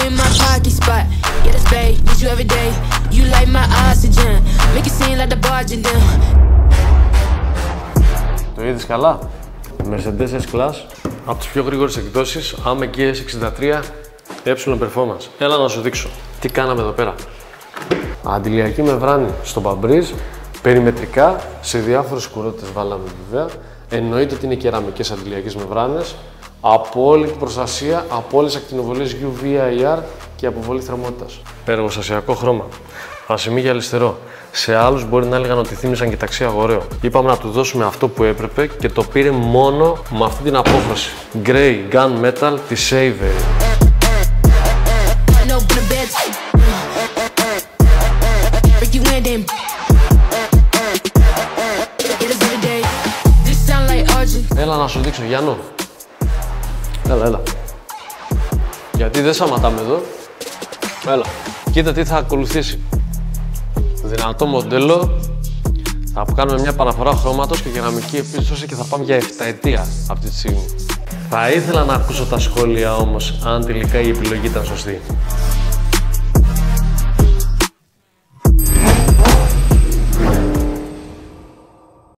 in my pocket spot. Yeah, that's babe, need you every day. You like my oxygen, make it seem like the barging down. Το είδες καλά? Mercedes S-Class, από τις πιο γρήγορες εκδόσεις, AMG S63 E Performance. Έλα να σου δείξω τι κάναμε εδώ πέρα. Αντιλιακή μεμβράνη στο παμπρίζ, περιμετρικά, σε διάφορες σκουρότητες βάλαμε βέβαια. Εννοείται ότι είναι κεραμικές αντιλιακές μεμβράνες, απόλυτη προστασία από όλες τις ακτινοβολίες UV, IR και αποβολή θερμότητας. Εργοστασιακό χρώμα, φασιμί γυαλιστερό. Σε άλλους μπορεί να έλεγαν ότι θύμισαν και ταξί αγοραίο. Είπαμε να του δώσουμε αυτό που έπρεπε και το πήρε μόνο με αυτή την απόχρωση. Grey Gunmetal της Avery. Έλα να σου δείξω, Γιάννο. Έλα. Γιατί δεν σταματάμε εδώ. Έλα. Κοίτα τι θα ακολουθήσει. Δυνατό μοντέλο. Θα κάνουμε μια παραφορά χρώματος και κεραμική επίστρωση και θα πάμε για 7 ετία αυτή τη στιγμή. Θα ήθελα να ακούσω τα σχόλια όμως, αν τελικά η επιλογή ήταν σωστή.